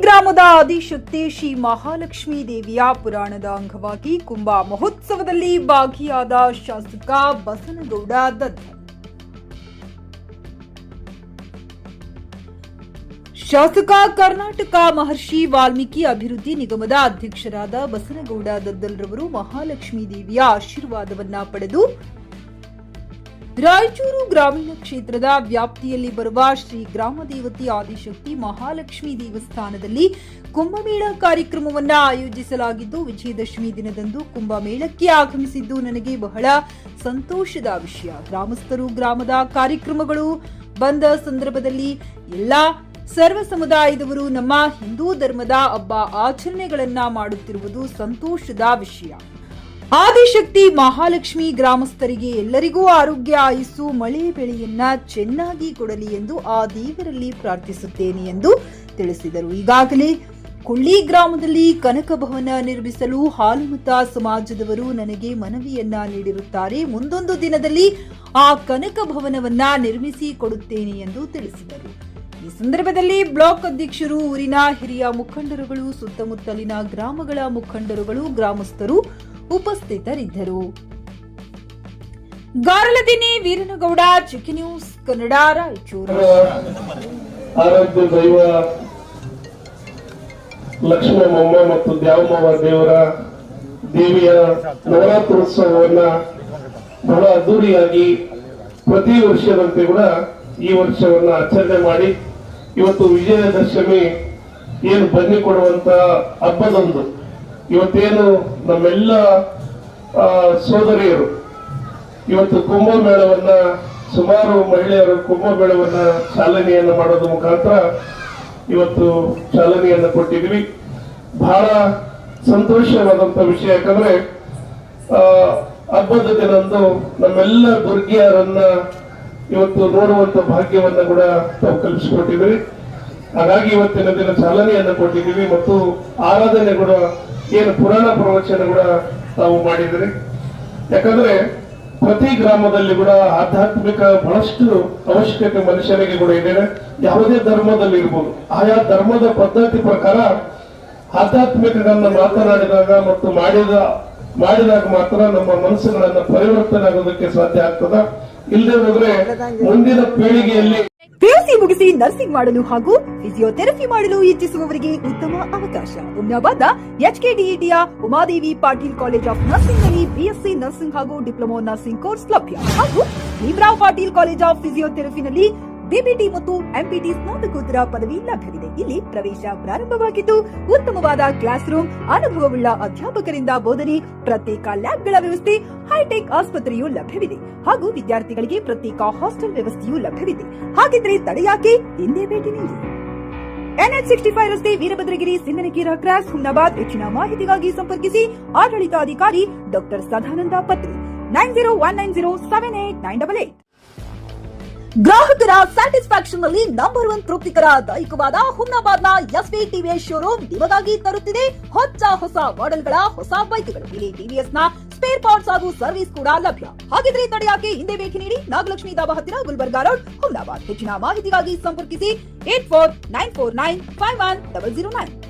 ಗ್ರಾಮದ ಆದಿಶಕ್ತಿ ಶ್ರೀ ಮಹಾಲಕ್ಷ್ಮೀ ದೇವಿಯ ಪುರಾಣದ ಅಂಗವಾಗಿ ಕುಂಭ ಮಹೋತ್ಸವದಲ್ಲಿ ಭಾಗಿಯಾದ ಶಾಸಕ ಬಸನಗೌಡ ದದ್ದಲ್. ಶಾಸಕ ಕರ್ನಾಟಕ ಮಹರ್ಷಿ ವಾಲ್ಮೀಕಿ ಅಭಿವೃದ್ಧಿ ನಿಗಮದ ಅಧ್ಯಕ್ಷರಾದ ಬಸನಗೌಡ ದದ್ದಲ್ ರವರು ಮಹಾಲಕ್ಷ್ಮೀ ದೇವಿಯ ಆಶೀರ್ವಾದವನ್ನ ಪಡೆದು ರಾಯಚೂರು ಗ್ರಾಮೀಣ ಕ್ಷೇತ್ರದ ವ್ಯಾಪ್ತಿಯಲ್ಲಿ ಬರುವ ಶ್ರೀ ಗ್ರಾಮದೇವತಿ ಆದಿಶಕ್ತಿ ಮಹಾಲಕ್ಷ್ಮೀ ದೇವಸ್ಥಾನದಲ್ಲಿ ಕುಂಭಮೇಳ ಕಾರ್ಯಕ್ರಮವನ್ನು ಆಯೋಜಿಸಲಾಗಿದ್ದು, ವಿಜಯದಶಮಿ ದಿನದಂದು ಕುಂಭಮೇಳಕ್ಕೆ ಆಗಮಿಸಿದ್ದು ನನಗೆ ಬಹಳ ಸಂತೋಷದ ವಿಷಯ. ಗ್ರಾಮಸ್ಥರು ಗ್ರಾಮದ ಕಾರ್ಯಕ್ರಮಗಳು ಬಂದ ಸಂದರ್ಭದಲ್ಲಿ ಎಲ್ಲಾ ಸರ್ವ ಸಮುದಾಯದವರು ನಮ್ಮ ಹಿಂದೂ ಧರ್ಮದ ಹಬ್ಬ ಆಚರಣೆಗಳನ್ನ ಮಾಡುತ್ತಿರುವುದು ಸಂತೋಷದ ವಿಷಯ. ಆದಿಶಕ್ತಿ ಮಹಾಲಕ್ಷ್ಮಿ ಗ್ರಾಮಸ್ಥರಿಗೆ ಎಲ್ಲರಿಗೂ ಆರೋಗ್ಯ, ಆಯುಸ್ಸು, ಮಳೆ ಬೆಳೆಯನ್ನ ಚೆನ್ನಾಗಿ ಕೊಡಲಿ ಎಂದು ಆ ದೇವರಲ್ಲಿ ಪ್ರಾರ್ಥಿಸುತ್ತೇನೆ ಎಂದು ತಿಳಿಸಿದರು. ಈಗಾಗಲೇ ಕೊಳ್ಳಿ ಗ್ರಾಮದಲ್ಲಿ ಕನಕ ಭವನ ನಿರ್ಮಿಸಲು ಹಾಲುಮತ ಸಮಾಜದವರು ನನಗೆ ಮನವಿಯನ್ನ ನೀಡಿರುತ್ತಾರೆ. ಮುಂದೊಂದು ದಿನದಲ್ಲಿ ಆ ಕನಕ ಭವನವನ್ನ ನಿರ್ಮಿಸಿ ಕೊಡುತ್ತೇನೆ ಎಂದು ತಿಳಿಸಿದರು. ಈ ಸಂದರ್ಭದಲ್ಲಿ ಬ್ಲಾಕ್ ಅಧ್ಯಕ್ಷರು, ಊರಿನ ಹಿರಿಯ ಮುಖಂಡರುಗಳು, ಸುತ್ತಮುತ್ತಲಿನ ಗ್ರಾಮಗಳ ಮುಖಂಡರುಗಳು, ಗ್ರಾಮಸ್ಥರು ಉಪಸ್ಥಿತರಿದ್ದರು. ಗಾರಲದಿನಿ ವೀರನಗೌಡ, ಚಿಕ್ಕಿ ನ್ಯೂಸ್ ಕನ್ನಡ, ರಾಯಚೂರು. ಆರಾಧ್ಯ ದೈವ ಲಕ್ಷ್ಮಮ್ಮ ಮತ್ತು ದ್ಯಾವಮ್ಮ ದೇವಿಯ ನವರಾತ್ರೋತ್ಸವವನ್ನ ಬಹಳ ಅದ್ದೂರಿಯಾಗಿ ಪ್ರತಿ ವರ್ಷದಂತೆ ಕೂಡ ಈ ವರ್ಷವನ್ನ ಆಚರಣೆ ಮಾಡಿ ಇವತ್ತು ವಿಜಯದಶಮಿ ಏನು ಬನ್ನಿ ಕೊಡುವಂತ ಹಬ್ಬದಂದು ಇವತ್ತೇನು ನಮ್ಮೆಲ್ಲ ಸೋದರಿಯರು ಇವತ್ತು ಕುಂಭಮೇಳವನ್ನ ಸುಮಾರು ಮಹಿಳೆಯರು ಕುಂಭಮೇಳವನ್ನ ಚಾಲನೆಯನ್ನು ಮಾಡೋದ್ರ ಮುಖಾಂತರ ಇವತ್ತು ಚಾಲನೆಯನ್ನು ಕೊಟ್ಟಿದ್ವಿ. ಬಹಳ ಸಂತೋಷವಾದಂತ ವಿಷಯ. ಯಾಕಂದ್ರೆ ಹಬ್ಬದ ದಿನಂದು ನಮ್ಮೆಲ್ಲ ದುರ್ಗಿಯರನ್ನ ಇವತ್ತು ನೋಡುವಂತ ಭಾಗ್ಯವನ್ನ ಕೂಡ ತಾವು ಕಲ್ಪಿಸಿಕೊಟ್ಟಿದ್ರಿ. ಹಾಗಾಗಿ ಇವತ್ತಿನ ದಿನ ಚಾಲನೆಯನ್ನು ಕೊಟ್ಟಿದ್ದೀವಿ ಮತ್ತು ಆರಾಧನೆ ಕೂಡ ಏನು ಪುರಾಣ ಪ್ರವಚನ ಕೂಡ ತಾವು ಮಾಡಿದ್ರಿ. ಯಾಕಂದ್ರೆ ಪ್ರತಿ ಗ್ರಾಮದಲ್ಲಿ ಕೂಡ ಆಧ್ಯಾತ್ಮಿಕ ಬಹಳಷ್ಟು ಅವಶ್ಯಕತೆ ಮನುಷ್ಯನಿಗೆ ಕೂಡ ಇದೆ. ಯಾವುದೇ ಧರ್ಮದಲ್ಲಿ ಇರ್ಬೋದು, ಆಯಾ ಧರ್ಮದ ಪದ್ಧತಿ ಪ್ರಕಾರ ಆಧ್ಯಾತ್ಮಿಕಗಳನ್ನ ಮಾತನಾಡಿದಾಗ ಮತ್ತು ಮಾಡಿದಾಗ ಮಾತ್ರ ನಮ್ಮ ಮನಸ್ಸುಗಳನ್ನ ಪರಿವರ್ತನೆ ಆಗೋದಕ್ಕೆ ಸಾಧ್ಯ ಆಗ್ತದ. ಇಲ್ಲದೆ ಹೋದ್ರೆ ಮುಂದಿನ ಪೀಳಿಗೆಯಲ್ಲಿ ಪಿಯುಸಿ ಮುಗಿಸಿ ನರ್ಸಿಂಗ್ ಮಾಡಲು ಹಾಗೂ ಫಿಸಿಯೋಥೆರಪಿ ಮಾಡಲು ಇಚ್ಛಿಸುವವರಿಗೆ ಉತ್ತಮ ಅವಕಾಶ. ಹುಮ್ನಾಬಾದ್ನ ಎಚ್ಕೆಡಿಇಟಿಯ Umadevi Patil college of nursing ನಲ್ಲಿ ಬಿಎಸ್ಸಿ ನರ್ಸಿಂಗ್ ಹಾಗೂ ಡಿಪ್ಲೊಮಾ ನರ್ಸಿಂಗ್ ಕೋರ್ಸ್ ಲಭ್ಯ ಹಾಗೂ ಭೀಮರಾವ್ ಪಾಟೀಲ್ ಕಾಲೇಜ್ ಆಫ್ ಫಿಸಿಯೋಥೆರಪಿನಲ್ಲಿ ಬಿಪಿಟಿ ಮತ್ತು ಎಂಪಿಟಿ ಸ್ನಾತಕೋತ್ತರ ಪದವಿ ಲಭ್ಯವಿದೆ. ಇಲ್ಲಿ ಪ್ರವೇಶ ಪ್ರಾರಂಭವಾಗಿದ್ದು, ಉತ್ತಮವಾದ ಕ್ಲಾಸ್ ರೂಮ್, ಅನುಭವವುಳ್ಳ ಅಧ್ಯಾಪಕರಿಂದ ಬೋಧನೆ, ಪ್ರತ್ಯೇಕ ಲ್ಯಾಬ್ಗಳ ವ್ಯವಸ್ಥೆ, ಹೈಟೆಕ್ ಆಸ್ಪತ್ರೆಯೂ ಲಭ್ಯವಿದೆ ಹಾಗೂ ವಿದ್ಯಾರ್ಥಿಗಳಿಗೆ ಪ್ರತ್ಯೇಕ ಹಾಸ್ಟೆಲ್ ವ್ಯವಸ್ಥೆಯೂ ಲಭ್ಯವಿದೆ. ಹಾಗಿದ್ರೆ ತಡೆಯಾಕೆ, ಹಿಂದೆ ಭೇಟಿ ನೀಡಿ. NH 65 ರಸ್ತೆ, ವೀರಭದ್ರಗಿರಿ, ಸಿಂಧನಕೀರ ಕ್ರಾಸ್, ಹುಮ್ನಾಬಾದ್. ಹೆಚ್ಚಿನ ಮಾಹಿತಿಗಾಗಿ ಸಂಪರ್ಕಿಸಿ ಆಡಳಿತಾಧಿಕಾರಿ ಡಾಕ್ಟರ್ ಸದಾನಂದ ಪತ್ರಿ 9019078988. ಗ್ರಾಹಕರ ಸ್ಯಾಟಿಸ್ಫ್ಯಾಕ್ಷನ್ ನಲ್ಲಿ ನಂಬರ್ 1 ತೃಪ್ತಿಕರ ದೈಹಿಕವಾದ ಹುಮ್ನಾಬಾದ್ನ ಎಸ್ವಿ ಟಿವಿಎಸ್ ಶೋರೂಮ್ ನಿಮಗಾಗಿ ತರುತ್ತಿದೆ ಹೊಸ ಮಾಡೆಲ್ಗಳ ಹೊಸ ಬೈಕ್ಗಳು. ಇಲ್ಲಿ ಟಿವಿಎಸ್ ನ ಸ್ಪೇರ್ ಪಾರ್ಟ್ಸ್ ಹಾಗೂ ಸರ್ವಿಸ್ ಕೂಡ ಲಭ್ಯ. ಹಾಗಿದ್ರೆ ತಡೆಯಾಕೆ, ಹಿಂದೆ ಭೇಟಿ ನೀಡಿ. ನಾಗಲಕ್ಷ್ಮಿ ಧಾಬಾ ಹತ್ತಿರ, ಗುಲ್ಬರ್ಗಾ ರೋಡ್, ಹುಮ್ನಾಬಾದ್. ಹೆಚ್ಚಿನ ಮಾಹಿತಿಗಾಗಿ ಸಂಪರ್ಕಿಸಿ 8494951009.